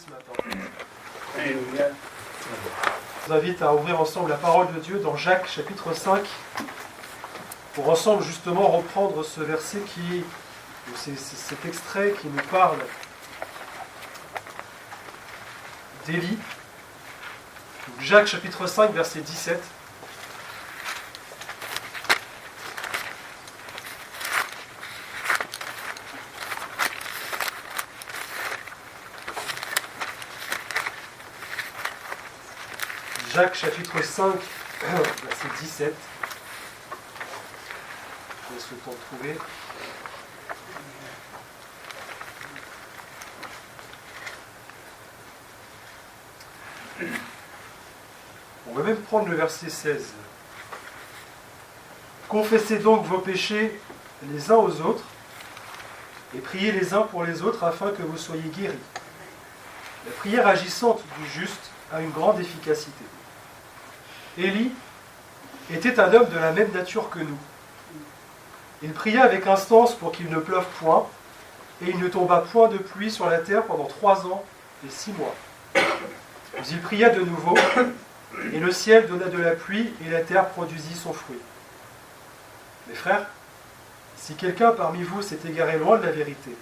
ce matin. Je vous invite à ouvrir ensemble la parole de Dieu dans Jacques chapitre 5 pour ensemble justement reprendre ce verset cet extrait qui nous parle d'Élie. Jacques chapitre 5 verset 17. Jacques chapitre 5, verset 17. Je laisse le temps de trouver. On va même prendre le verset 16. Confessez donc vos péchés les uns aux autres et priez les uns pour les autres afin que vous soyez guéris. La prière agissante du juste a une grande efficacité. Élie était un homme de la même nature que nous. Il pria avec instance pour qu'il ne pleuve point, et il ne tomba point de pluie sur la terre pendant 3 ans et 6 mois. Puis il pria de nouveau, et le ciel donna de la pluie, et la terre produisit son fruit. Mes frères, si quelqu'un parmi vous s'est égaré loin de la vérité,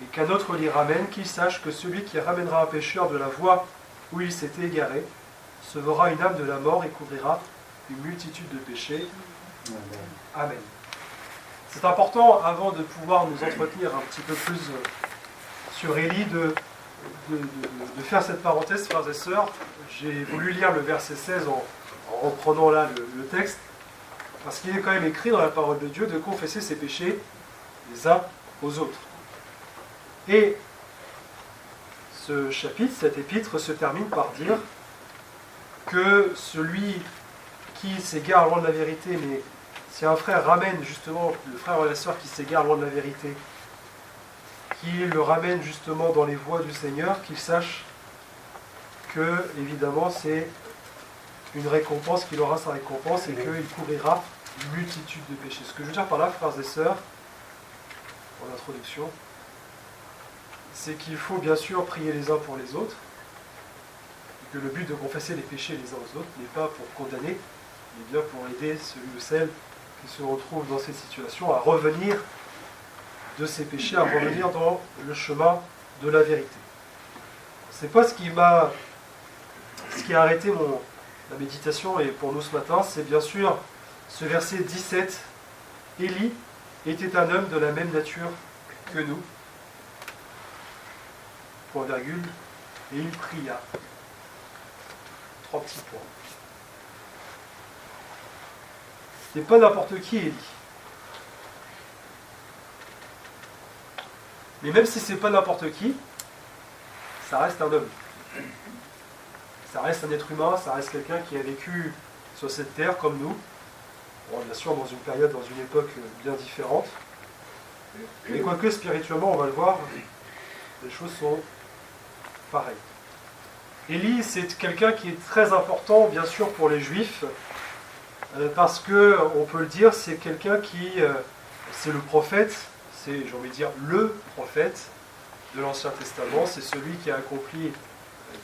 et qu'un autre l'y ramène, qu'il sache que celui qui ramènera un pécheur de la voie où il s'était égaré, sauvera une âme de la mort et couvrira une multitude de péchés. Amen. C'est important, avant de pouvoir nous entretenir un petit peu plus sur Élie, de faire cette parenthèse, frères et sœurs. J'ai voulu lire le verset 16 en reprenant là le texte, parce qu'il est quand même écrit dans la parole de Dieu de confesser ses péchés les uns aux autres. Et ce chapitre, cet épître, se termine par dire que celui qui s'égare loin de la vérité, mais si un frère ramène justement le frère ou la sœur qui s'égare loin de la vérité, qu'il le ramène justement dans les voies du Seigneur, qu'il sache que, évidemment, c'est une récompense, qu'il aura sa récompense et qu'il couvrira une multitude de péchés. Ce que je veux dire par là, frères et sœurs, en introduction, c'est qu'il faut bien sûr prier les uns pour les autres, et que le but de confesser les péchés les uns aux autres n'est pas pour condamner, mais bien pour aider celui ou celle qui se retrouve dans cette situation à revenir de ses péchés, à revenir dans le chemin de la vérité. C'est pas ce qui a arrêté la méditation et pour nous ce matin, c'est bien sûr ce verset 17. Élie était un homme de la même nature que nous, point virgule, et il pria. 3 petits points. C'est pas n'importe qui Élie. Mais même si c'est pas n'importe qui, ça reste un homme. Ça reste un être humain, ça reste quelqu'un qui a vécu sur cette terre comme nous. Bon, bien sûr, dans une période, dans une époque bien différente. Mais quoique spirituellement, on va le voir, les choses sont pareilles. Élie, c'est quelqu'un qui est très important, bien sûr, pour les Juifs, parce que, on peut le dire, c'est quelqu'un qui, c'est le prophète, c'est, j'ai envie de dire, le prophète de l'Ancien Testament, c'est celui qui a accompli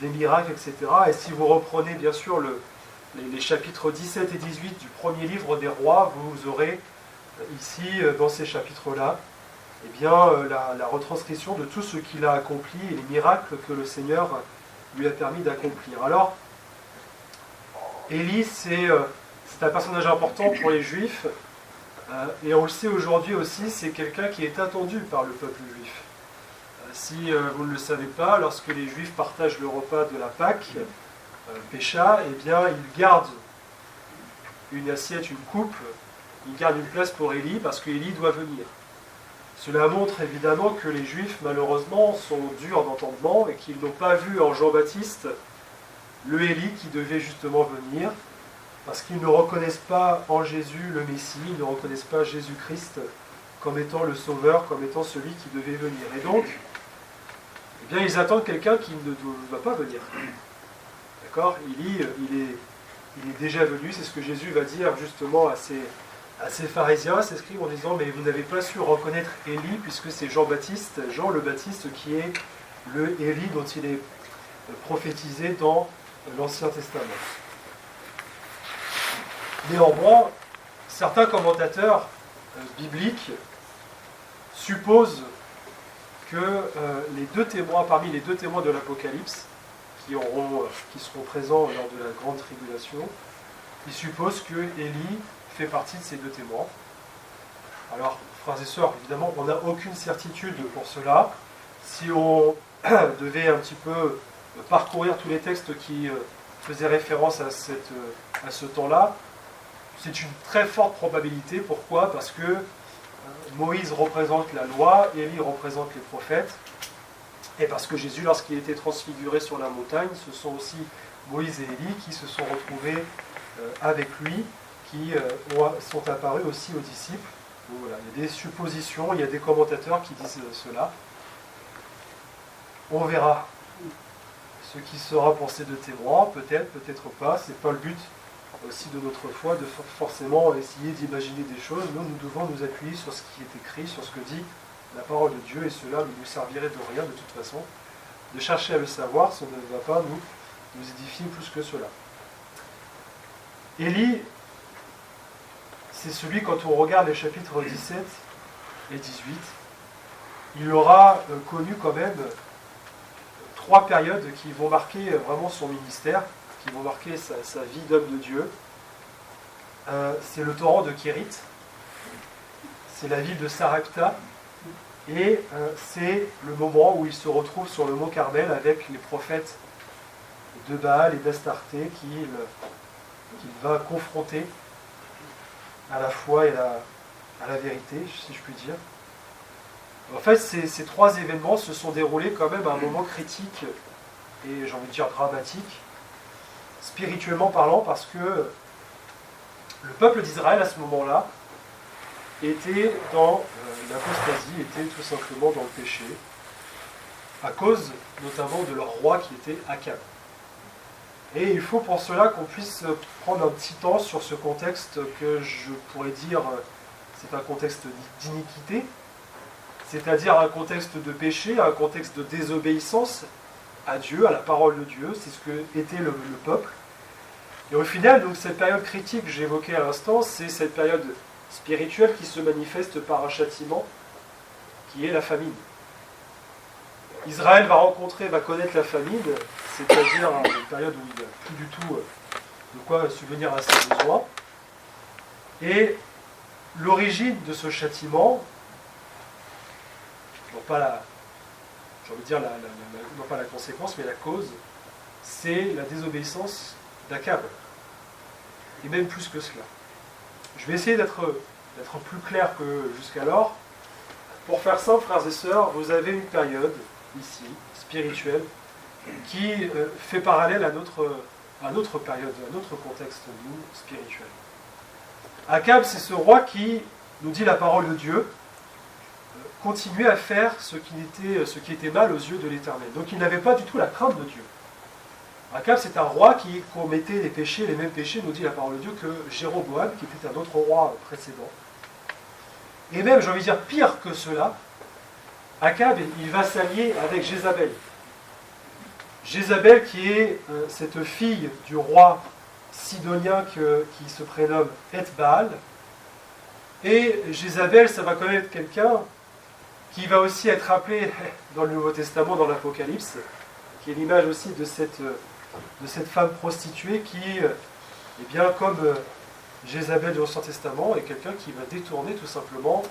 des miracles, etc. Et si vous reprenez, bien sûr, les chapitres 17 et 18 du premier livre des rois, vous aurez ici, dans ces chapitres-là, eh bien, la retranscription de tout ce qu'il a accompli et les miracles que le Seigneur lui a permis d'accomplir. Alors, Élie, c'est un personnage important pour les Juifs, et on le sait aujourd'hui aussi, c'est quelqu'un qui est attendu par le peuple juif. Si vous ne le savez pas, lorsque les Juifs partagent le repas de la Pâque, Pécha, eh bien, ils gardent une assiette, une coupe, ils gardent une place pour Élie, parce qu'Élie doit venir. Cela montre évidemment que les Juifs, malheureusement, sont durs d'entendement et qu'ils n'ont pas vu en Jean-Baptiste le Élie qui devait justement venir, parce qu'ils ne reconnaissent pas en Jésus le Messie, ils ne reconnaissent pas Jésus-Christ comme étant le Sauveur, comme étant celui qui devait venir. Et donc, eh bien, ils attendent quelqu'un qui ne va pas venir. D'accord ? Élie, il est déjà venu, c'est ce que Jésus va dire justement à ces pharisiens, ces scribes, en disant « Mais vous n'avez pas su reconnaître Élie, puisque c'est Jean le Baptiste qui est le Élie dont il est prophétisé dans l'Ancien Testament. Néanmoins, certains commentateurs bibliques supposent que les deux témoins, parmi les deux témoins de l'Apocalypse, qui seront présents lors de la grande tribulation, ils supposent que Élie fait partie de ces deux témoins. Alors, frères et sœurs, évidemment, on n'a aucune certitude pour cela. Si on devait un petit peu parcourir tous les textes qui faisaient référence à ce temps-là, c'est une très forte probabilité. Pourquoi ? Parce que Moïse représente la loi, Élie représente les prophètes, et parce que Jésus, lorsqu'il était transfiguré sur la montagne, ce sont aussi Moïse et Élie qui se sont retrouvés avec lui, qui sont apparus aussi aux disciples. Donc voilà, il y a des suppositions, il y a des commentateurs qui disent cela. On verra ce qui sera pour ces deux témoins, peut-être, peut-être pas. C'est pas le but aussi de notre foi de forcément essayer d'imaginer des choses. Nous devons nous appuyer sur ce qui est écrit, sur ce que dit la parole de Dieu, et cela ne nous servirait de rien de toute façon. De chercher à le savoir, ça ne va pas nous édifier plus que cela. Élie, c'est celui, quand on regarde les chapitres 17 et 18, il aura connu quand même 3 périodes qui vont marquer vraiment son ministère, qui vont marquer sa vie d'homme de Dieu. C'est le torrent de Kérit, c'est la ville de Sarepta, et c'est le moment où il se retrouve sur le mont Carmel avec les prophètes de Baal et d'Astarté qu'il va confronter à la foi et à la vérité, si je puis dire. En fait, ces 3 événements se sont déroulés quand même à un moment critique et j'ai envie de dire dramatique, spirituellement parlant, parce que le peuple d'Israël à ce moment-là était dans l'apostasie, était tout simplement dans le péché, à cause notamment de leur roi qui était Akab. Et il faut pour cela qu'on puisse prendre un petit temps sur ce contexte que je pourrais dire, c'est un contexte d'iniquité, c'est-à-dire un contexte de péché, un contexte de désobéissance à Dieu, à la parole de Dieu, c'est ce que était le peuple. Et au final, donc, cette période critique que j'évoquais à l'instant, c'est cette période spirituelle qui se manifeste par un châtiment, qui est la famine. Israël va connaître la famine, c'est-à-dire une période où il n'y a plus du tout de quoi subvenir à ses besoins. Et l'origine de ce châtiment, non pas la conséquence, mais la cause, c'est la désobéissance d'Akab. Et même plus que cela. Je vais essayer d'être plus clair que jusqu'alors. Pour faire simple, frères et sœurs, vous avez une période, ici, spirituelle, qui fait parallèle à notre période, à notre contexte, nous, spirituel. Akab, c'est ce roi qui, nous dit la parole de Dieu, continuait à faire ce qui était mal aux yeux de l'Éternel. Donc il n'avait pas du tout la crainte de Dieu. Akab, c'est un roi qui commettait les mêmes péchés, nous dit la parole de Dieu, que Jéroboam, qui était un autre roi précédent. Et même, j'ai envie de dire, pire que cela, Akab, il va s'allier avec Jézabel. Jézabel qui est cette fille du roi sidonien qui se prénomme Eth-Baal. Et Jézabel, ça va quand même être quelqu'un qui va aussi être appelé dans le Nouveau Testament, dans l'Apocalypse, qui est l'image aussi de cette femme prostituée qui, eh bien, comme Jézabel de l'Ancien Testament, est quelqu'un qui va détourner tout simplement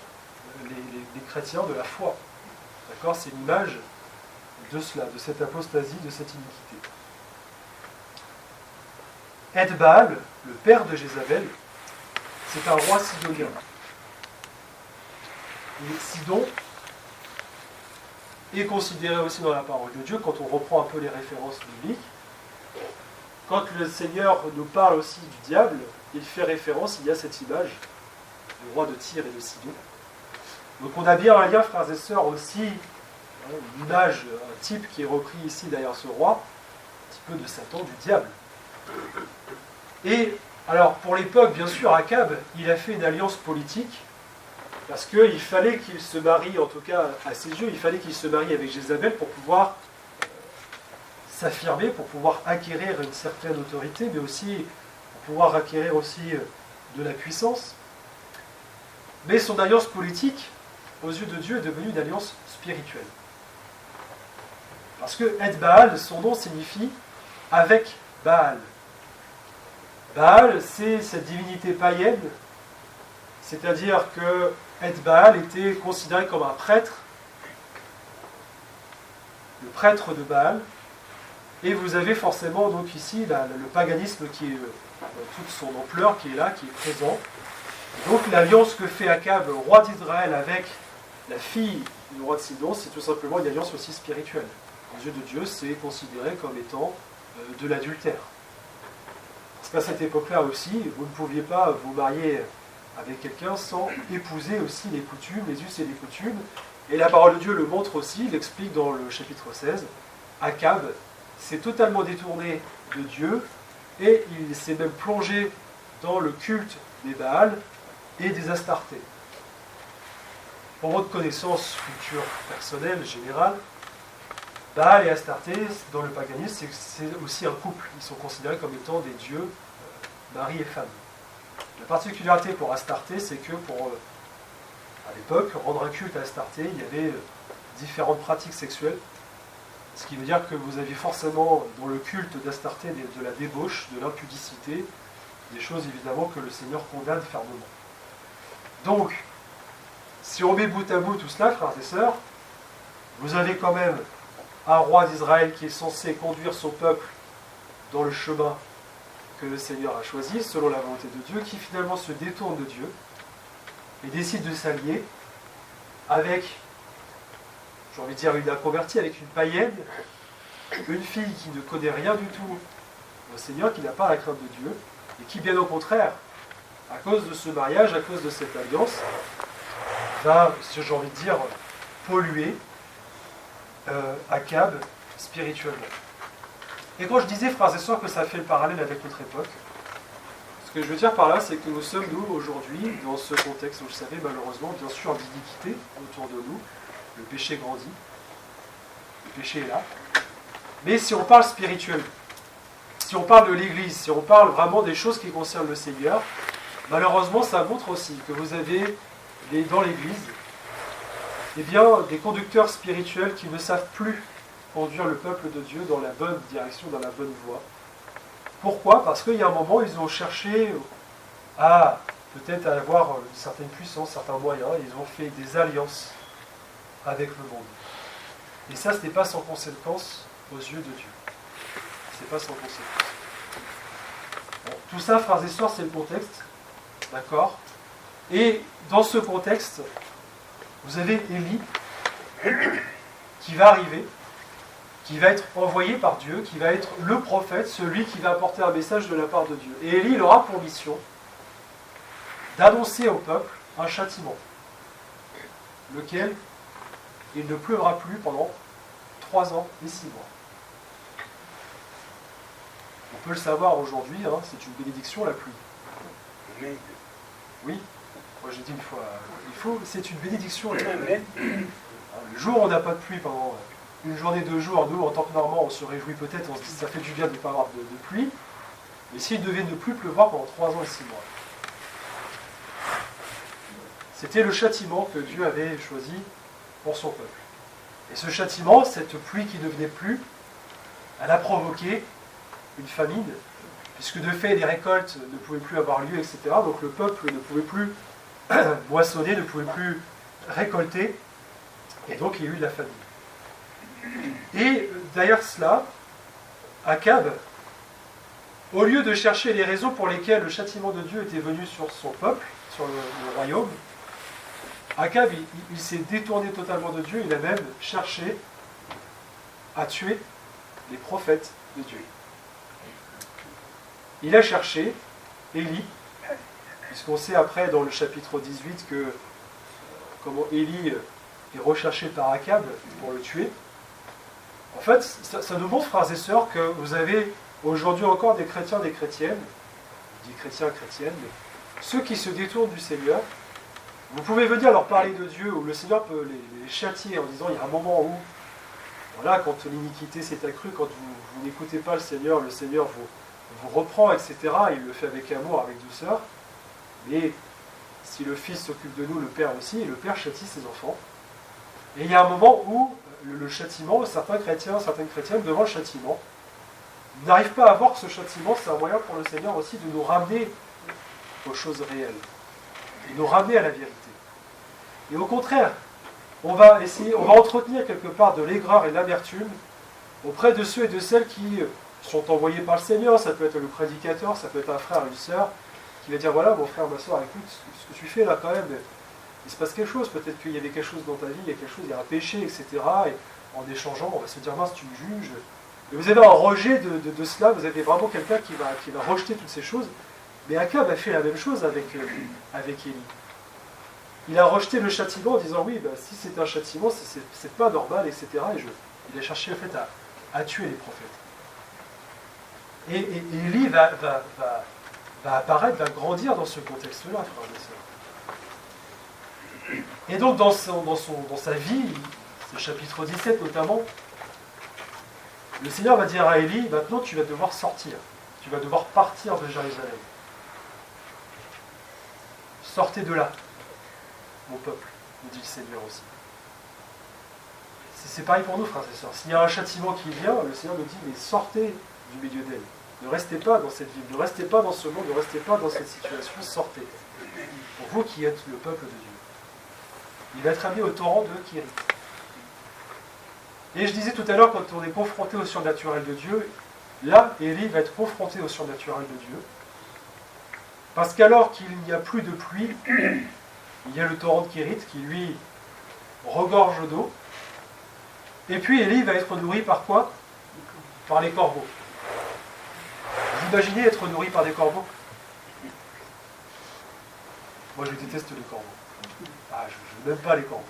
les chrétiens de la foi. D'accord ? C'est l'image de cela, de cette apostasie, de cette iniquité. Eth-Baal, le père de Jézabel, c'est un roi sidonien. Et Sidon est considéré aussi dans la parole de Dieu, quand on reprend un peu les références bibliques. Quand le Seigneur nous parle aussi du diable, il fait référence, il y a cette image du roi de Tyr et de Sidon. Donc on a bien un lien, frères et sœurs, aussi, une image, un type qui est repris ici derrière ce roi, un petit peu de Satan, du diable. Et alors pour l'époque, bien sûr, Akab, il a fait une alliance politique Parce qu'il fallait qu'il se marie, en tout cas à ses yeux, il fallait qu'il se marie avec Jézabel pour pouvoir s'affirmer, pour pouvoir acquérir une certaine autorité, mais aussi pour pouvoir acquérir aussi de la puissance. Mais son alliance politique, aux yeux de Dieu, est devenue une alliance spirituelle. Parce que Et Baal, son nom signifie « avec Baal ». Baal, c'est cette divinité païenne, c'est-à-dire que Et Baal était considéré comme un prêtre, le prêtre de Baal, et vous avez forcément donc ici le paganisme qui est dans toute son ampleur, qui est là, qui est présent. Donc l'alliance que fait Akab, roi d'Israël, avec la fille du roi de Sidon, c'est tout simplement une alliance aussi spirituelle. Aux yeux de Dieu, c'est considéré comme étant de l'adultère. Parce qu'à cette époque-là aussi, vous ne pouviez pas vous marier avec quelqu'un sans épouser aussi les coutumes, les us et les coutumes. Et la parole de Dieu le montre aussi, il l'explique dans le chapitre 16. Akab s'est totalement détourné de Dieu et il s'est même plongé dans le culte des Baals et des Astartés. Pour votre connaissance culture personnelle, générale, Baal et Astarté, dans le paganisme, c'est aussi un couple. Ils sont considérés comme étant des dieux, mari et femme. La particularité pour Astarté, c'est que à l'époque, rendre un culte à Astarté, il y avait différentes pratiques sexuelles. Ce qui veut dire que vous aviez forcément dans le culte d'Astarté de la débauche, de l'impudicité, des choses évidemment que le Seigneur condamne fermement. Donc, si on met bout à bout tout cela, frères et sœurs, vous avez quand même un roi d'Israël qui est censé conduire son peuple dans le chemin que le Seigneur a choisi, selon la volonté de Dieu, qui finalement se détourne de Dieu et décide de s'allier avec, j'ai envie de dire, une inconvertie, avec une païenne, une fille qui ne connaît rien du tout au Seigneur, qui n'a pas la crainte de Dieu, et qui, bien au contraire, à cause de ce mariage, à cause de cette alliance, va, si j'ai envie de dire, polluer Akab spirituellement. Et quand je disais, frères et sœurs, que ça fait le parallèle avec notre époque, ce que je veux dire par là, c'est que nous sommes, nous, aujourd'hui, dans ce contexte, vous le savez, malheureusement, bien sûr, d'iniquité autour de nous. Le péché grandit. Le péché est là. Mais si on parle spirituel, si on parle de l'Église, si on parle vraiment des choses qui concernent le Seigneur, malheureusement, ça montre aussi que vous avez dans l'Église des conducteurs spirituels qui ne savent plus conduire le peuple de Dieu dans la bonne direction, dans la bonne voie. Pourquoi ? Parce qu'il y a un moment, ils ont cherché à peut-être avoir une certaine puissance, certains moyens, et ils ont fait des alliances avec le monde. Et ça, ce n'est pas sans conséquence aux yeux de Dieu. Ce n'est pas sans conséquence. Bon, tout ça, frères et sœurs, c'est le contexte. D'accord ? Et dans ce contexte, vous avez Élie qui va arriver, qui va être envoyé par Dieu, qui va être le prophète, celui qui va apporter un message de la part de Dieu. Et Élie, il aura pour mission d'annoncer au peuple un châtiment, lequel il ne pleuvra plus pendant 3 ans et 6 mois. On peut le savoir aujourd'hui, hein, c'est une bénédiction la pluie. Oui, moi j'ai dit une fois, c'est une bénédiction la pluie. Le jour où on n'a pas de pluie pendant une journée, 2 jours, nous en tant que Normands on se réjouit peut-être, on se dit ça fait du bien de ne pas avoir de pluie, mais s'il devait ne plus pleuvoir pendant 3 ans et 6 mois. C'était le châtiment que Dieu avait choisi pour son peuple. Et ce châtiment, cette pluie qui ne venait plus, elle a provoqué une famine, puisque de fait les récoltes ne pouvaient plus avoir lieu, etc. Donc le peuple ne pouvait plus moissonner, ne pouvait plus récolter, et donc il y a eu de la famine. Et derrière cela, Akab, au lieu de chercher les raisons pour lesquelles le châtiment de Dieu était venu sur son peuple, sur le royaume, Akab, il s'est détourné totalement de Dieu, il a même cherché à tuer les prophètes de Dieu. Il a cherché Élie, puisqu'on sait après dans le chapitre 18 que comment Élie est recherché par Akab pour le tuer. En fait, ça nous montre, frères et sœurs, que vous avez aujourd'hui encore des chrétiens, des chrétiennes, je dis chrétiens, chrétiennes, mais ceux qui se détournent du Seigneur, Vous pouvez venir leur parler de Dieu, ou le Seigneur peut les châtier en disant, il y a un moment où, voilà, quand l'iniquité s'est accrue, quand vous n'écoutez pas le Seigneur vous reprend, etc. Il le fait avec amour, avec douceur. Mais si le Fils s'occupe de nous, le Père aussi, et le Père châtie ses enfants. Et il y a un moment où le châtiment, certaines chrétiennes, devant le châtiment, n'arrivent pas à voir que ce châtiment, c'est un moyen pour le Seigneur aussi de nous ramener aux choses réelles, de nous ramener à la vérité. Et au contraire, on va entretenir quelque part de l'aigreur et de l'amertume auprès de ceux et de celles qui sont envoyés par le Seigneur. Ça peut être le prédicateur, ça peut être un frère, une sœur, qui va dire, voilà, mon frère, ma soeur, écoute, ce que tu fais là quand même, il se passe quelque chose, peut-être qu'il y avait quelque chose dans ta vie, il y a quelque chose, il y a un péché, etc. Et en échangeant, on va se dire, mince, tu me juges. Et vous avez un rejet de cela, vous avez vraiment quelqu'un qui va rejeter toutes ces choses. Mais Akab a fait la même chose avec Élie. Il a rejeté le châtiment en disant, oui, si c'est un châtiment, c'est pas normal, etc. Et il a cherché en fait à tuer les prophètes. Et Élie va apparaître, va grandir dans ce contexte-là, frères et sœurs. Et donc dans sa vie, ce chapitre 17 notamment, le Seigneur va dire à Élie, maintenant tu vas devoir sortir, tu vas devoir partir de Jérusalem. Sortez de là, mon peuple, nous dit le Seigneur aussi. C'est pareil pour nous, frères et sœurs. S'il y a un châtiment qui vient, le Seigneur nous dit, mais sortez du milieu d'elle. Ne restez pas dans cette ville, ne restez pas dans ce monde, ne restez pas dans cette situation, sortez. Pour vous qui êtes le peuple de Dieu. Il va être amené au torrent de Kérit. Et je disais tout à l'heure, quand on est confronté au surnaturel de Dieu, là, Élie va être confronté au surnaturel de Dieu. Parce qu'alors qu'il n'y a plus de pluie, il y a le torrent de Kérit qui, lui, regorge d'eau. Et puis Élie va être nourri par quoi? Par les corbeaux. Vous imaginez être nourri par des corbeaux? Moi, je déteste les corbeaux. Ah, je n'aime pas les corbeaux.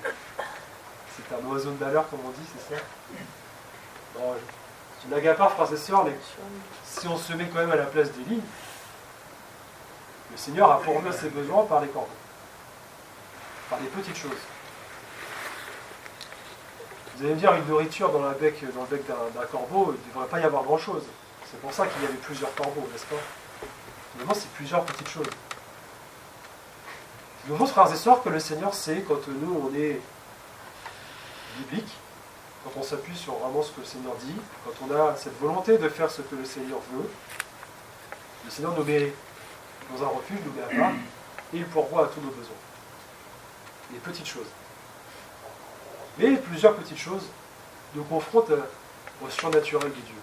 C'est un oiseau de malheur, comme on dit, c'est ça? Non, c'est une blague à part, frères et sœurs, mais si on se met quand même à la place d'Élie, le Seigneur a pourvu à ses besoins par les corbeaux. Par des petites choses. Vous allez me dire, une nourriture dans le bec d'un corbeau, il ne devrait pas y avoir grand-chose. C'est pour ça qu'il y avait plusieurs corbeaux, n'est-ce pas? Finalement, c'est plusieurs petites choses. Nous montre, frères et sœurs, que le Seigneur sait, quand nous, on est biblique, quand on s'appuie sur vraiment ce que le Seigneur dit, quand on a cette volonté de faire ce que le Seigneur veut, le Seigneur nous met dans un refuge, nous met à part, et il pourvoit à tous nos besoins. Des petites choses. Mais plusieurs petites choses nous confrontent au surnaturel de Dieu.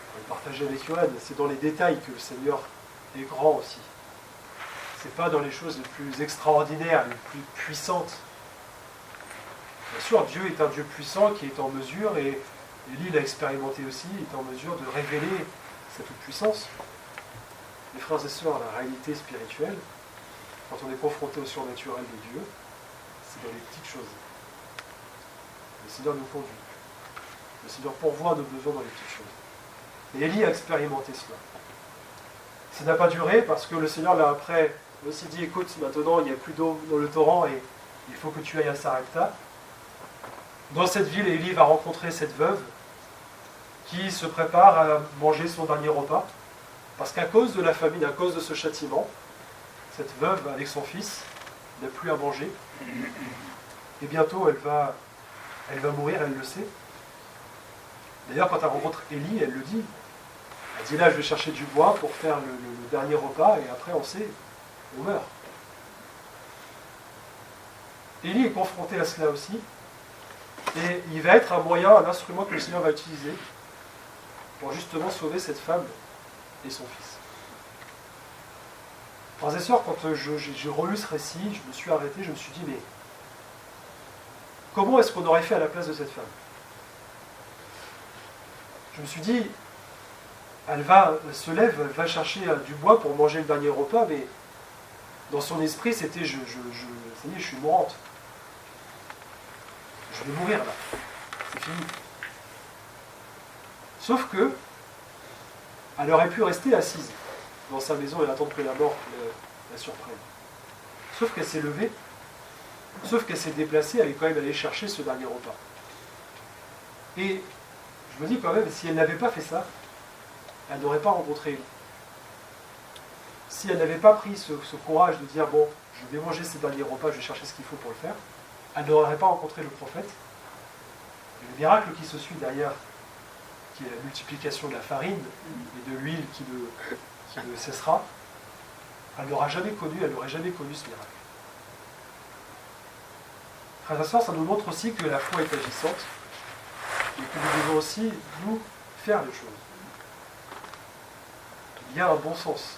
On va le partager avec Johan, c'est dans les détails que le Seigneur est grand aussi. C'est pas dans les choses les plus extraordinaires, les plus puissantes. Bien sûr, Dieu est un Dieu puissant qui est en mesure, et Élie l'a expérimenté aussi, est en mesure de révéler cette puissance. Mes frères et sœurs, la réalité spirituelle, quand on est confronté au surnaturel de Dieu, c'est dans les petites choses. Le Seigneur nous conduit. Le Seigneur pourvoit nos besoins dans les petites choses. Et Élie a expérimenté cela. Ça n'a pas duré parce que le Seigneur l'a après aussi dit, écoute, maintenant il n'y a plus d'eau dans le torrent et il faut que tu ailles à Sarepta. Dans cette ville, Élie va rencontrer cette veuve qui se prépare à manger son dernier repas. Parce qu'à cause de la famine, à cause de ce châtiment, cette veuve, avec son fils, n'a plus à manger. Et bientôt, elle va mourir, elle le sait. D'ailleurs, quand elle rencontre Élie, elle le dit. Elle dit, là, je vais chercher du bois pour faire le dernier repas, et après, on sait, on meurt. Élie est confronté à cela aussi, et il va être un moyen, un instrument que le Seigneur va utiliser pour justement sauver cette femme et son fils. Frères et sœurs, quand j'ai relu ce récit, je me suis arrêté, je me suis dit, mais comment est-ce qu'on aurait fait à la place de cette femme? Je me suis dit, elle se lève, elle va chercher du bois pour manger le dernier repas, mais dans son esprit, c'était, ça y est, je suis mourante. Je vais mourir là. C'est fini. Sauf que, elle aurait pu rester assise dans sa maison et attendre que la mort la surprenne. Sauf qu'elle s'est levée, sauf qu'elle s'est déplacée, elle est quand même allée chercher ce dernier repas. Et je me dis quand même, si elle n'avait pas fait ça, elle n'aurait pas rencontré Élie. Si elle n'avait pas pris ce courage de dire, bon, je vais manger ces derniers repas, je vais chercher ce qu'il faut pour le faire, elle n'aurait pas rencontré le prophète. Et le miracle qui se suit derrière, qui est la multiplication de la farine et de l'huile qui ne cessera, elle n'aurait jamais connu ce miracle. Frères et sœurs, ça nous montre aussi que la foi est agissante et que nous devons aussi, nous, faire les choses. Il y a un bon sens.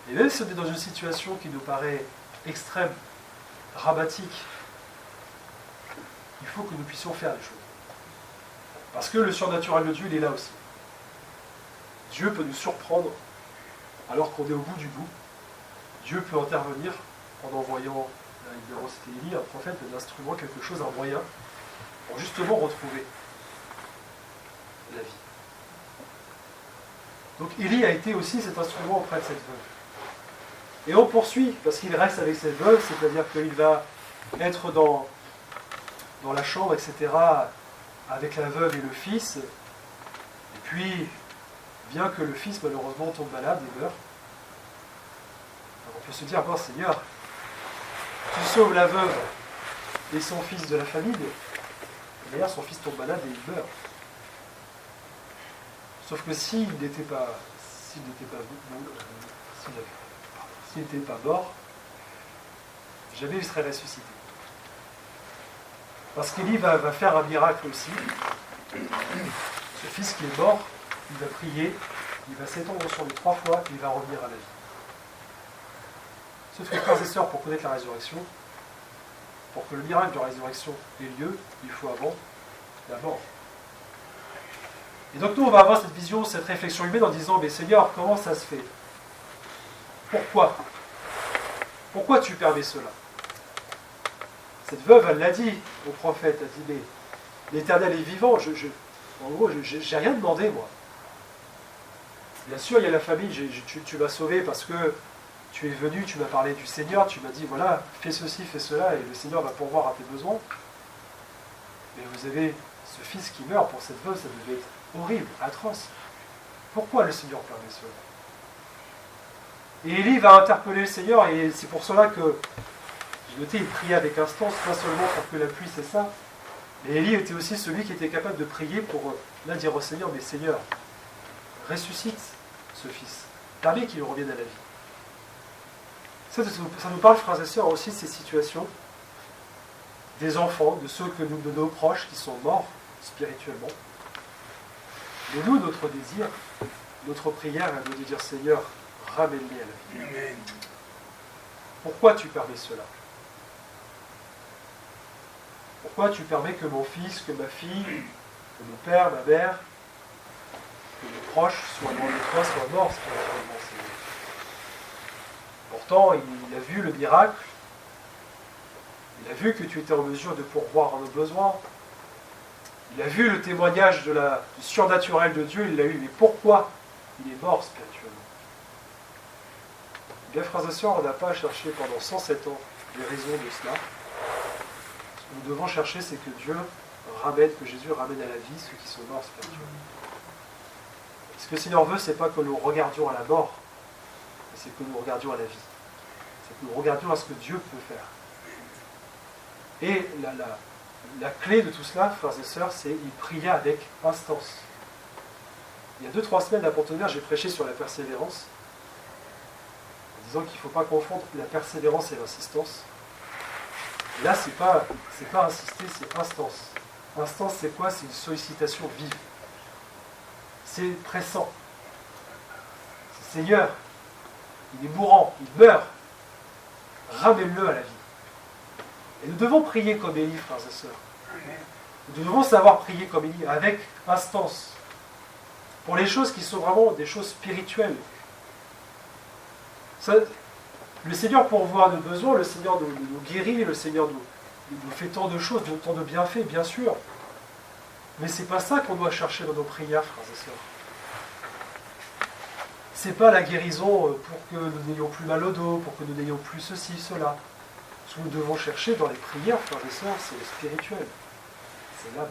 Et même si on est dans une situation qui nous paraît extrême, dramatique, il faut que nous puissions faire les choses. Parce que le surnaturel de Dieu, il est là aussi. Dieu peut nous surprendre alors qu'on est au bout du bout. Dieu peut intervenir en envoyant, évidemment c'était Élie, un prophète, un instrument, quelque chose, un moyen, pour justement retrouver la vie. Donc Élie a été aussi cet instrument auprès de cette veuve. Et on poursuit, parce qu'il reste avec cette veuve, c'est-à-dire qu'il va être dans la chambre, etc., avec la veuve et le fils. Et puis, bien que le fils, malheureusement, tombe malade et meurt, alors on peut se dire, bon Seigneur, tu sauves la veuve et son fils de la famine, et d'ailleurs son fils tombe malade et il meurt. Sauf que s'il n'était pas mort, jamais il serait ressuscité. Parce qu'Élie va faire un miracle aussi. Ce fils qui est mort, il va prier, il va s'étendre sur lui 3 fois et il va revenir à la vie. Sauf que frères et sœurs, pour connaître la résurrection, pour que le miracle de la résurrection ait lieu, il faut avant la mort. Et donc nous, on va avoir cette vision, cette réflexion humaine en disant, mais Seigneur, comment ça se fait? Pourquoi? Pourquoi tu permets cela? Cette veuve, elle l'a dit au prophète, elle dit, mais l'Éternel est vivant, en gros, j'ai rien demandé, moi. Bien sûr, il y a la famille, tu m'as sauvé parce que tu es venu, tu m'as parlé du Seigneur, tu m'as dit, voilà, fais ceci, fais cela, et le Seigneur va pourvoir à tes besoins. Mais vous avez ce fils qui meurt, pour cette veuve, ça devait être horrible, atroce. Pourquoi le Seigneur permet cela? Et Élie va interpeller le Seigneur, et c'est pour cela que, j'ai noté, il priait avec instance, pas seulement pour que la pluie cessât, mais Élie était aussi celui qui était capable de prier pour là dire au Seigneur, mais Seigneur, ressuscite ce fils, permets qu'il revienne à la vie. Ça nous parle, frères et sœurs, aussi de ces situations des enfants, de nos proches qui sont morts spirituellement. Mais nous, notre désir, notre prière est de dire, Seigneur, ramène-les à la vie. Amen. Pourquoi tu permets cela? Pourquoi tu permets que mon fils, que ma fille, que mon père, ma mère, que mes proches soient loin de toi, soient morts spirituellement, Seigneur? Pourtant, il a vu le miracle, il a vu que tu étais en mesure de pourvoir à nos besoins, il a vu le témoignage du surnaturel de Dieu, il l'a eu, mais pourquoi il est mort spirituellement? Bien, frères et sœurs, on n'a pas cherché pendant 107 ans les raisons de cela. Ce que nous devons chercher, c'est que Dieu ramène, que Jésus ramène à la vie ceux qui sont morts spirituellement. Ce que le Seigneur veut, c'est pas que nous regardions à la mort, mais c'est que nous regardions à la vie. C'est que nous regardions à ce que Dieu peut faire. Et la clé de tout cela, frères et sœurs, c'est il pria avec instance. Il y a 2-3 semaines à Pont-Auvergne, j'ai prêché sur la persévérance, en disant qu'il ne faut pas confondre la persévérance et l'insistance. Et là, c'est pas insister, c'est instance. Instance, c'est quoi? C'est une sollicitation vive. C'est pressant. C'est Seigneur, il est mourant, il meurt. Ramène-le à la vie. Et nous devons prier comme Élie, frères et sœurs. Nous devons savoir prier comme Élie, avec instance. Pour les choses qui sont vraiment des choses spirituelles. Ça, le Seigneur pourvoit nos besoins, le Seigneur nous guérit, le Seigneur nous fait tant de choses, tant de bienfaits, bien sûr. Mais ce n'est pas ça qu'on doit chercher dans nos prières, frères et sœurs. c'est pas la guérison pour que nous n'ayons plus mal au dos, pour que nous n'ayons plus ceci, cela. Ce que nous devons chercher dans les prières, frères et sœurs, c'est le spirituel. C'est l'âme.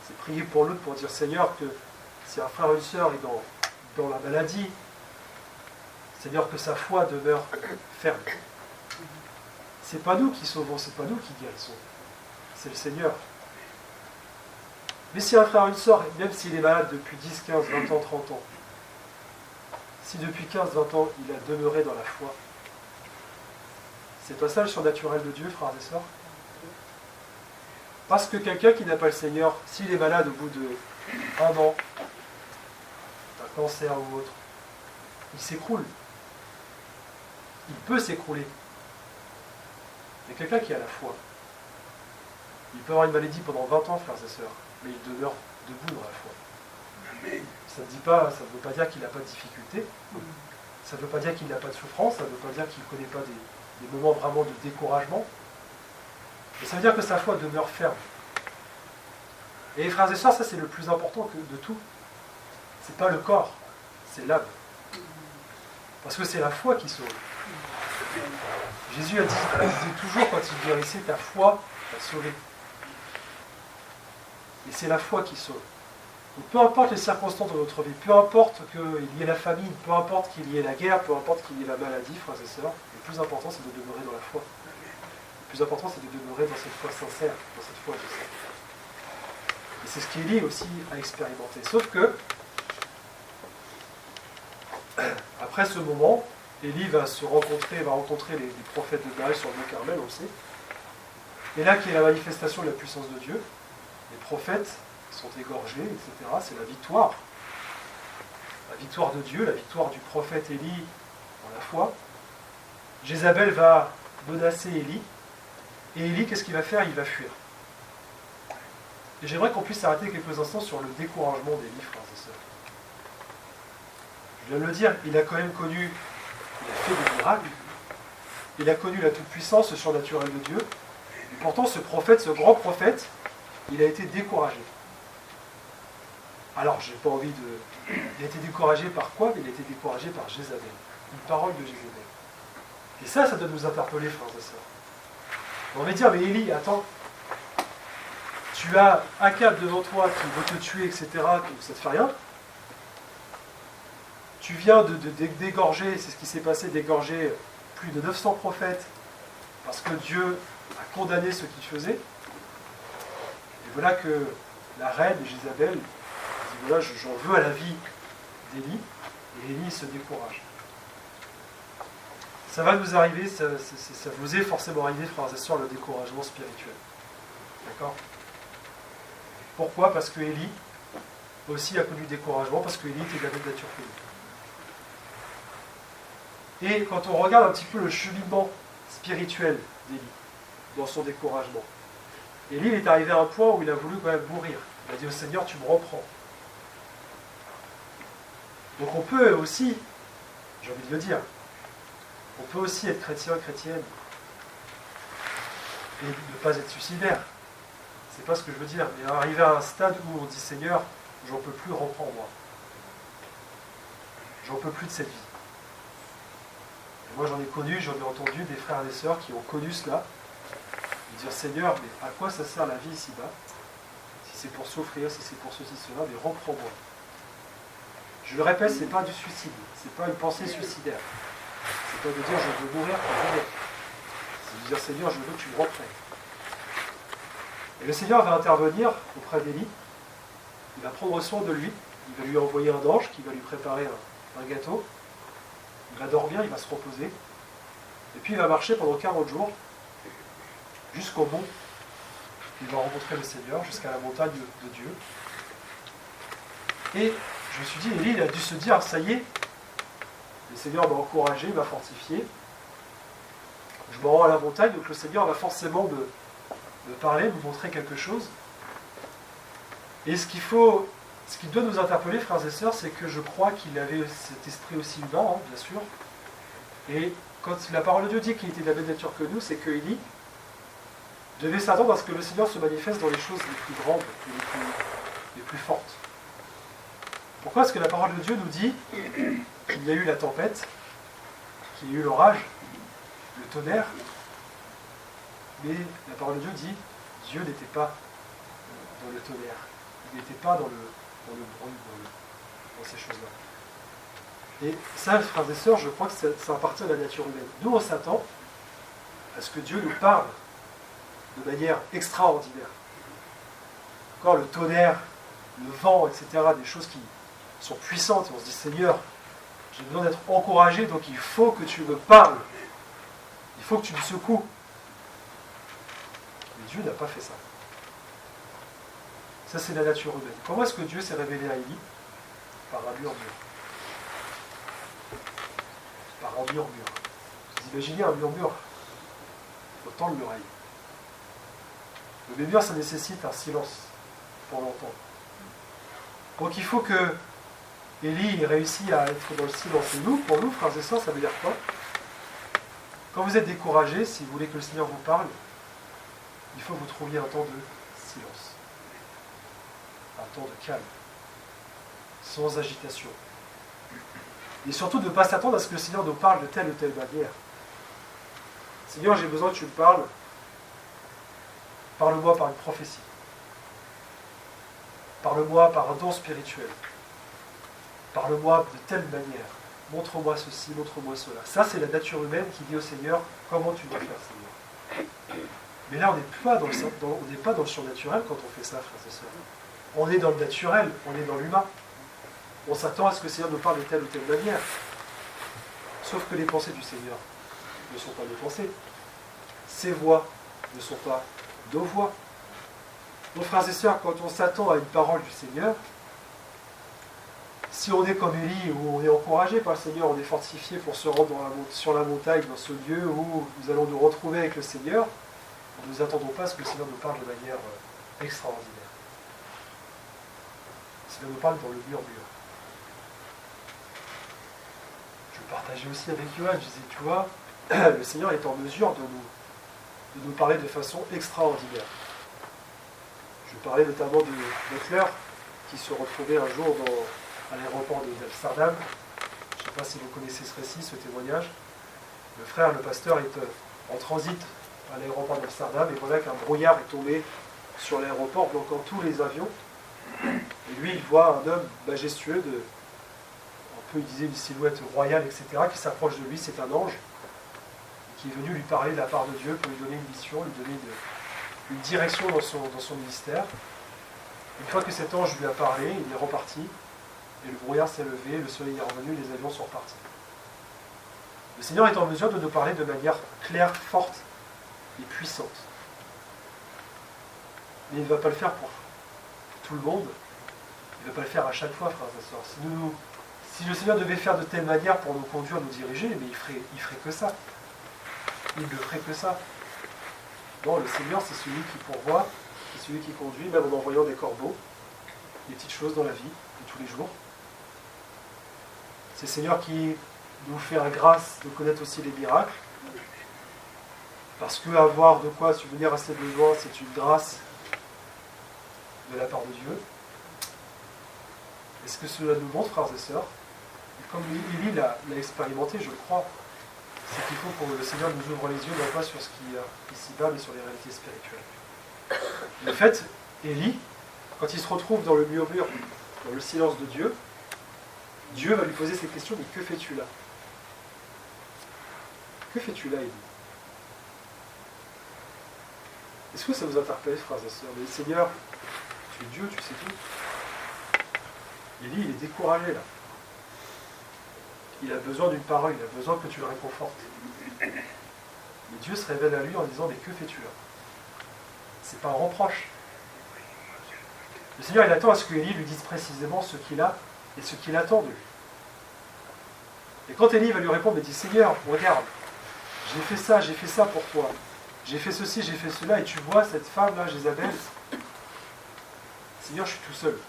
C'est prier pour l'autre pour dire Seigneur que si un frère ou une sœur est dans la maladie, Seigneur que sa foi demeure ferme. C'est pas nous qui sauvons, c'est pas nous qui guérissons. C'est le Seigneur. Mais si un frère ou une sœur, même s'il est malade depuis 10, 15, 20 ans, 30 ans, si depuis 15, 20 ans, il a demeuré dans la foi, c'est pas ça le surnaturel de Dieu, frères et sœurs? Parce que quelqu'un qui n'a pas le Seigneur, s'il est malade au bout de 1 an, d'un cancer ou autre, il s'écroule. Il peut s'écrouler. Mais quelqu'un qui a la foi, il peut avoir une maladie pendant 20 ans, frères et sœurs, mais il demeure debout dans la foi. Ça ne veut pas dire qu'il n'a pas de difficulté, ça ne veut pas dire qu'il n'a pas de souffrance, ça ne veut pas dire qu'il ne connaît pas des moments vraiment de découragement, mais ça veut dire que sa foi demeure ferme. Et frères et sœurs, ça c'est le plus important de tout. C'est pas le corps, c'est l'âme. Parce que c'est la foi qui sauve. Jésus a dit toujours quand il guérissait, ta foi t'a sauvé. Et c'est la foi qui sauve. Donc, peu importe les circonstances de notre vie, peu importe qu'il y ait la famine, peu importe qu'il y ait la guerre, peu importe qu'il y ait la maladie, frères et sœurs, le plus important c'est de demeurer dans la foi. Le plus important c'est de demeurer dans cette foi sincère, dans cette foi de ça. Et c'est ce qu'Élie aussi a expérimenté. Sauf que, après ce moment, Élie va rencontrer les prophètes de Baal sur le mont Carmel, on le sait. Et là qui est la manifestation de la puissance de Dieu, les prophètes sont égorgés, etc. C'est la victoire. La victoire de Dieu, la victoire du prophète Élie dans la foi. Jézabel va menacer Élie. Et Élie, qu'est-ce qu'il va faire? Il va fuir. Et j'aimerais qu'on puisse s'arrêter quelques instants sur le découragement d'Élie, frères et sœurs. Je viens de le dire, il a quand même connu, il a fait des miracles, il a connu la toute-puissance surnaturelle de Dieu. Et pourtant, ce prophète, ce grand prophète, il a été découragé. Alors, j'ai pas envie de... Il a été découragé par quoi? Il a été découragé par Jézabel. Une parole de Jézabel. Et ça doit nous interpeller, frères et sœurs. On va dire, mais Élie, attends, tu as Akab devant toi qui veut te tuer, etc., ça ne te fait rien. Tu viens d'égorger, c'est ce qui s'est passé, d'égorger plus de 900 prophètes, parce que Dieu a condamné ce qu'ils faisaient. Et voilà que la reine Jézabel dit, voilà, j'en veux à la vie d'Élie, et Élie se décourage. Ça va nous arriver, ça vous est forcément arrivé, frères et sœurs, le découragement spirituel. D'accord? Pourquoi? Parce que Élie aussi a connu le découragement, parce que Élie était de la même nature que lui. Et quand on regarde un petit peu le cheminement spirituel d'Élie, dans son découragement, Élie est arrivé à un point où il a voulu quand même mourir. Il a dit au Seigneur, tu me reprends. Donc on peut aussi, j'ai envie de le dire, on peut aussi être chrétien, chrétienne, et ne pas être suicidaire. C'est pas ce que je veux dire, mais arriver à un stade où on dit Seigneur, j'en peux plus, reprends-moi. J'en peux plus de cette vie. Et moi j'en ai connu, j'en ai entendu des frères et des sœurs qui ont connu cela, de dire Seigneur, mais à quoi ça sert la vie ici-bas? Si c'est pour souffrir, si c'est pour ceci, cela, mais reprends-moi. Je le répète, c'est pas du suicide, c'est pas une pensée suicidaire. C'est pas de dire je veux mourir pour mourir. C'est de dire Seigneur, je veux que tu me reprennes. Et le Seigneur va intervenir auprès d'Élie, il va prendre soin de lui, il va lui envoyer un ange qui va lui préparer un gâteau, il va dormir, il va se reposer, et puis il va marcher pendant 40 jours, jusqu'au mont, il va rencontrer le Seigneur, jusqu'à la montagne de Dieu. Et je me suis dit, Élie, il a dû se dire, ça y est, le Seigneur m'a encouragé, m'a fortifié, je me rends à la montagne, donc le Seigneur va forcément me parler, me montrer quelque chose. Et ce qui doit nous interpeller, frères et sœurs, c'est que je crois qu'il avait cet esprit aussi humain, hein, bien sûr. Et quand la parole de Dieu dit qu'il était de la même nature que nous, c'est que Élie devait s'attendre à ce que le Seigneur se manifeste dans les choses les plus grandes et les plus fortes. Pourquoi est-ce que la parole de Dieu nous dit qu'il y a eu la tempête, qu'il y a eu l'orage, le tonnerre, mais la parole de Dieu dit Dieu n'était pas dans le tonnerre, il n'était pas dans le bruit, dans ces choses-là. Et ça, frères et sœurs, je crois que ça appartient à la nature humaine. Nous, on s'attend à ce que Dieu nous parle de manière extraordinaire. Encore le tonnerre, le vent, etc., des choses qui sont puissantes, et on se dit Seigneur, j'ai besoin d'être encouragé, donc il faut que tu me parles, il faut que tu me secoues. Mais Dieu n'a pas fait ça. Ça, c'est la nature humaine. Comment est-ce que Dieu s'est révélé à Élie? Par un murmure. Par un murmure. Vous imaginez un murmure? Il faut tendre l'oreille. Le murmure, ça nécessite un silence pour l'entendre. Donc il faut que Élie réussit à être dans le silence. Et nous, pour nous, frères et sœurs, ça veut dire quoi? Quand vous êtes découragé, si vous voulez que le Seigneur vous parle, il faut que vous trouviez un temps de silence. Un temps de calme. Sans agitation. Et surtout de ne pas s'attendre à ce que le Seigneur nous parle de telle ou telle manière. Seigneur, j'ai besoin que tu me parles. Parle-moi par une prophétie. Parle-moi par un don spirituel. Parle-moi de telle manière. Montre-moi ceci, montre-moi cela. Ça, c'est la nature humaine qui dit au Seigneur, comment tu dois faire, Seigneur. Mais là, on n'est pas dans le surnaturel quand on fait ça, frères et sœurs. On est dans le naturel, on est dans l'humain. On s'attend à ce que le Seigneur nous parle de telle ou telle manière. Sauf que les pensées du Seigneur ne sont pas nos pensées. Ses voix ne sont pas nos voix. Donc, frères et sœurs, quand on s'attend à une parole du Seigneur, si on est comme Élie, où on est encouragé par le Seigneur, on est fortifié pour se rendre sur la montagne, dans ce lieu où nous allons nous retrouver avec le Seigneur, nous ne nous attendons pas à ce que le Seigneur nous parle de manière extraordinaire. Le Seigneur nous parle dans le murmure. Je partageais aussi avec Johan, je disais, tu vois, le Seigneur est en mesure de nous parler de façon extraordinaire. Je parlais notamment de Butler, qui se retrouvait un jour à l'aéroport d'Amsterdam. Je ne sais pas si vous connaissez ce récit, ce témoignage. Le frère, le pasteur, est en transit à l'aéroport d'Amsterdam, et voilà qu'un brouillard est tombé sur l'aéroport, bloquant tous les avions. Et lui, il voit un homme majestueux, un peu, il disait, une silhouette royale, etc., qui s'approche de lui, c'est un ange, qui est venu lui parler de la part de Dieu pour lui donner une mission, lui donner une direction dans son ministère. Une fois que cet ange lui a parlé, il est reparti, et le brouillard s'est levé, le soleil est revenu, les avions sont repartis. Le Seigneur est en mesure de nous parler de manière claire, forte et puissante. Mais il ne va pas le faire pour tout le monde, il ne va pas le faire à chaque fois, frères et sœurs. Si le Seigneur devait faire de telle manière pour nous conduire, nous diriger, mais il ferait que ça. Il ne ferait que ça. Non, le Seigneur, c'est celui qui pourvoit, c'est celui qui conduit, même en envoyant des corbeaux, des petites choses dans la vie de tous les jours. C'est le Seigneur qui nous fait la grâce de connaître aussi les miracles, parce que avoir de quoi subvenir à ses besoins, c'est une grâce de la part de Dieu. Et ce que cela nous montre, frères et sœurs, et comme Élie l'a expérimenté, je le crois, c'est qu'il faut que le Seigneur nous ouvre les yeux, non pas sur ce qui est ici-bas, mais sur les réalités spirituelles. Le fait, Élie, quand il se retrouve dans le murmure, dans le silence de Dieu, Dieu va lui poser cette question, mais que fais-tu là? Que fais-tu là, Élie? Est-ce que ça vous interpelle, frères et sœurs? Mais Seigneur, tu es Dieu, tu sais tout. Élie, il est découragé là. Il a besoin d'une parole, il a besoin que tu le réconfortes. Mais Dieu se révèle à lui en disant, mais que fais-tu là? C'est pas un reproche. Le Seigneur, il attend à ce que Élie lui dise précisément ce qu'il a et ce qu'il attend de lui. Et quand Élie va lui répondre, il dit, Seigneur, regarde, j'ai fait ça pour toi. J'ai fait ceci, j'ai fait cela, et tu vois cette femme-là, Jézabel. Seigneur, je suis tout seul.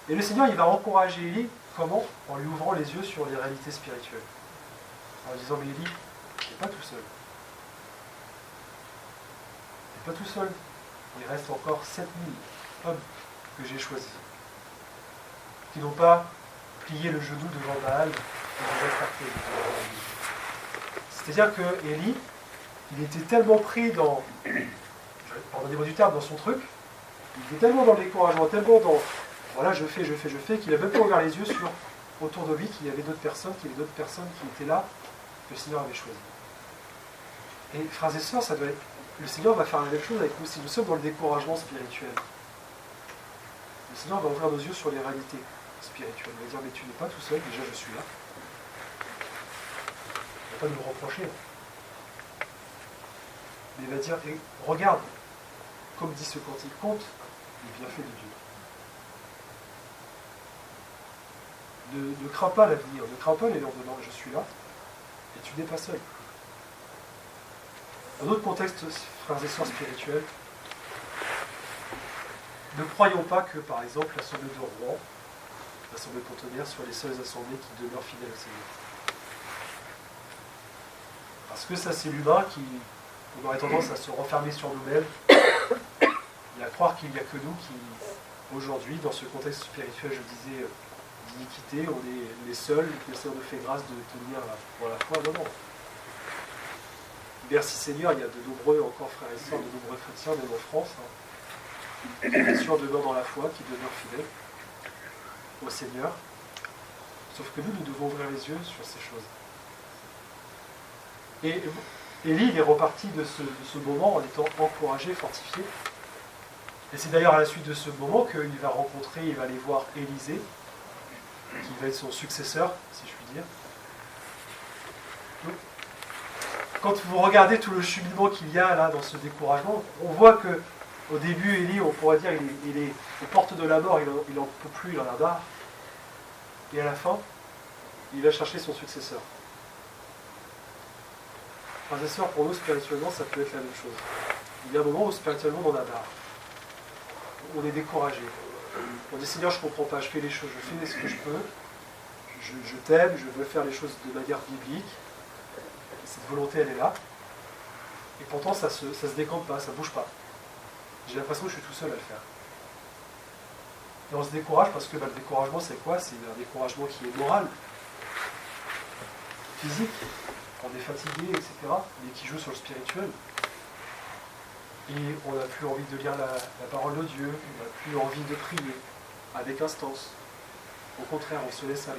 Et le Seigneur, il va encourager Élie, comment? En lui ouvrant les yeux sur les réalités spirituelles. En lui disant, mais Élie, tu n'es pas tout seul. Tu n'es pas tout seul. Il reste encore 7000 hommes que j'ai choisis. qui n'ont pas plié le genou devant Baal et les attrapé. C'est-à-dire que Élie, il était tellement pris dans, pardonnez-moi du terme, dans son truc, il était tellement dans le découragement, tellement dans voilà, je fais, qu'il n'a même pas ouvert les yeux sur autour de lui qu'il y avait d'autres personnes, qui étaient là, que le Seigneur avait choisi. Et frères et sœurs, ça doit être, le Seigneur va faire la même chose avec nous si nous sommes dans le découragement spirituel. Le Seigneur va ouvrir nos yeux sur les réalités spirituelles. Il va dire, mais tu n'es pas tout seul, déjà je suis là. Il ne va pas nous le reprocher. Mais il va dire, et regarde, comme dit ce cantique, compte les bienfaits de Dieu. Ne crains pas l'avenir, ne crains pas les lendemains, je suis là, et tu n'es pas seul. Dans d'autres contextes, frères et sœurs spirituels, ne croyons pas que, par exemple, l'assemblée de Rouen, l'assemblée cantonnière, soient les seules assemblées qui demeurent fidèles au Seigneur. Parce que ça, c'est l'humain qui, on aurait tendance à se renfermer sur nous-mêmes et à croire qu'il n'y a que nous qui, aujourd'hui, dans ce contexte spirituel, je disais, d'iniquité, on est les seuls, que le Seigneur nous fait grâce de tenir pour la foi. Non, non. Merci Seigneur, il y a de nombreux encore frères et sœurs, de nombreux chrétiens, même en France, qui bien sûr demeurent dans la foi, qui demeurent fidèles au Seigneur. Sauf que nous devons ouvrir les yeux sur ces choses. Et Élie, il est reparti de ce moment en étant encouragé, fortifié. Et c'est d'ailleurs à la suite de ce moment qu'il va rencontrer, il va aller voir Élisée, qui va être son successeur, si je puis dire. Quand vous regardez tout le cheminement qu'il y a là dans ce découragement, on voit que au début, Élie, on pourrait dire, il est aux portes de la mort, il n'en peut plus, il en a marre. Et à la fin, il va chercher son successeur. Frères et sœurs, pour nous, spirituellement, ça peut être la même chose. Il y a un moment où spirituellement, on en a marre. On est découragé. On dit, Seigneur, je ne comprends pas, je fais les choses, je fais ce que je peux, je t'aime, je veux faire les choses de manière biblique. Cette volonté, elle est là. Et pourtant, ça se décante pas, ça ne bouge pas. J'ai l'impression que je suis tout seul à le faire. Et on se décourage parce que le découragement, c'est quoi? C'est un découragement qui est moral, physique, on est fatigué, etc., mais qui joue sur le spirituel. Et on n'a plus envie de lire la parole de Dieu, on n'a plus envie de prier avec instance. Au contraire, on se laisse aller.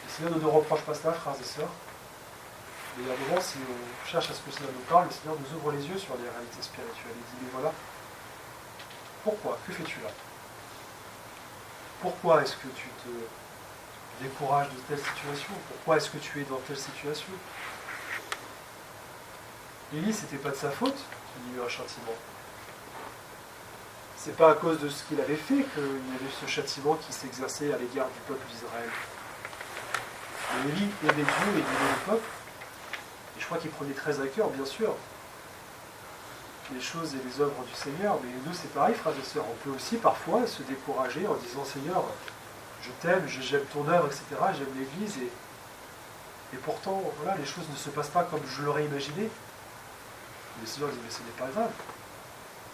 Le Seigneur ne nous reproche pas cela, frères et sœurs. Mais il y a un moment, si on cherche à ce que le Seigneur nous parle, le Seigneur nous ouvre les yeux sur les réalités spirituelles. Il dit, mais voilà, pourquoi? Que fais-tu là? Pourquoi est-ce que tu te décourages de telle situation? Pourquoi est-ce que tu es dans telle situation? Élie, c'était pas de sa faute qu'il y a eu un châtiment. C'est pas à cause de ce qu'il avait fait qu'il y avait ce châtiment qui s'exerçait à l'égard du peuple d'Israël. Mais Élie aimait Dieu et aimait le peuple. Et je crois qu'il prenait très à cœur, bien sûr, les choses et les œuvres du Seigneur. Mais nous, c'est pareil, frères et sœurs. On peut aussi parfois se décourager en disant, Seigneur, je t'aime, j'aime ton œuvre, etc. J'aime l'Église. Et pourtant, voilà, les choses ne se passent pas comme je l'aurais imaginé. Le Seigneur dit, mais ce n'est pas grave.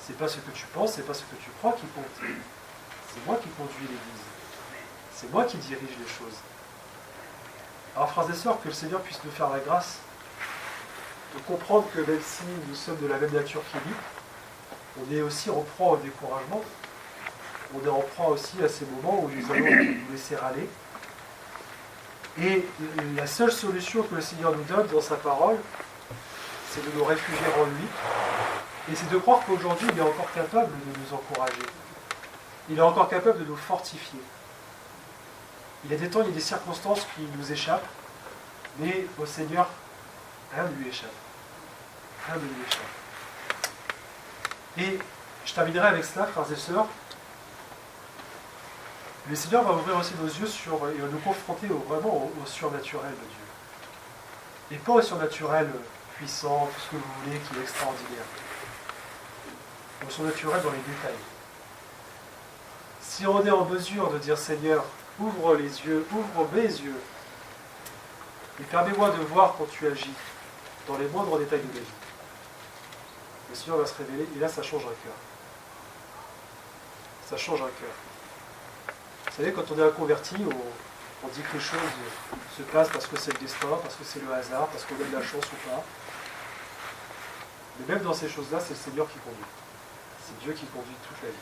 C'est pas ce que tu penses, c'est pas ce que tu crois qui compte. C'est moi qui conduis l'Église. C'est moi qui dirige les choses. Alors, frères et sœurs, que le Seigneur puisse nous faire la grâce de comprendre que même si nous sommes de la même nature qu'Élie, on est aussi en proie au découragement. On est en proie aussi à ces moments où nous allons nous laisser râler. Et la seule solution que le Seigneur nous donne dans sa parole, c'est de nous réfugier en lui. Et c'est de croire qu'aujourd'hui, il est encore capable de nous encourager. Il est encore capable de nous fortifier. Il y a des temps, il y a des circonstances qui nous échappent, mais au Seigneur, rien ne lui échappe. Rien ne lui échappe. Et je terminerai avec cela, frères et sœurs. Le Seigneur va ouvrir aussi nos yeux et nous confronter vraiment au surnaturel de Dieu. Et pas au surnaturel puissant, tout ce que vous voulez, qui est extraordinaire. Au surnaturel dans les détails. Si on est en mesure de dire, Seigneur, ouvre les yeux, ouvre mes yeux, et permets-moi de voir quand tu agis dans les moindres détails de ma vie. Le Seigneur va se révéler, et là ça change un cœur. Ça change un cœur. savez, quand on est un converti, on dit que les choses se passent parce que c'est le destin, parce que c'est le hasard, parce qu'on a de la chance ou pas. Mais même dans ces choses-là, c'est le Seigneur qui conduit. C'est Dieu qui conduit toute la vie.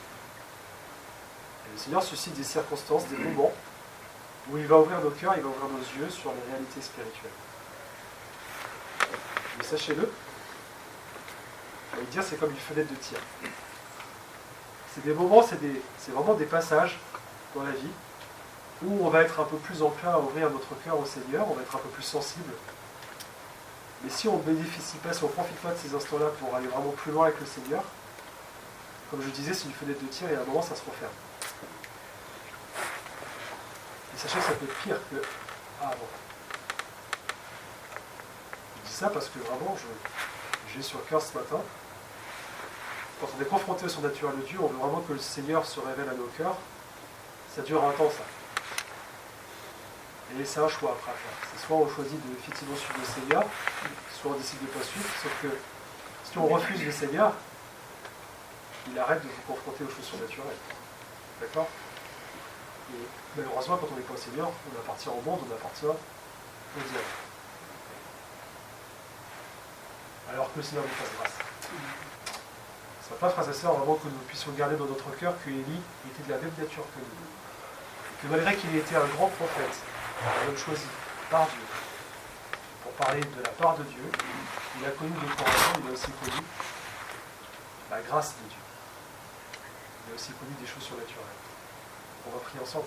Et le Seigneur suscite des circonstances, des moments, où il va ouvrir nos cœurs, il va ouvrir nos yeux sur les réalités spirituelles. Mais sachez-le, je vais dire, c'est comme une fenêtre de tir. C'est des moments, c'est vraiment des passages dans la vie où on va être un peu plus enclin à ouvrir notre cœur au Seigneur, on va être un peu plus sensible. Mais si on ne bénéficie pas, si on ne profite pas de ces instants-là pour aller vraiment plus loin avec le Seigneur, comme je disais, c'est une fenêtre de tir et à un moment ça se referme. Et sachez que ça peut être pire que avant. Je dis ça parce que vraiment, j'ai sur le cœur ce matin, quand on est confronté au surnaturel de Dieu, on veut vraiment que le Seigneur se révèle à nos cœurs. Ça dure un temps, ça. Et c'est un choix après à faire. C'est soit on choisit de effectivement suivre le Seigneur, soit on décide de ne pas suivre. Sauf que si on refuse le Seigneur, il arrête de vous confronter aux choses surnaturelles. D'accord? Et malheureusement, quand on n'est pas au Seigneur, on appartient au monde, on appartient au diable. Alors que le Seigneur nous fasse grâce. Ça va pas, frères et sœurs, vraiment que nous puissions garder dans notre cœur que Élie était de la même nature que nous. Et que malgré qu'il ait été un grand prophète, un homme choisi par Dieu, pour parler de la part de Dieu, il a connu des courageants, il a aussi connu la grâce de Dieu. Il a aussi connu des choses surnaturelles. On va prier ensemble.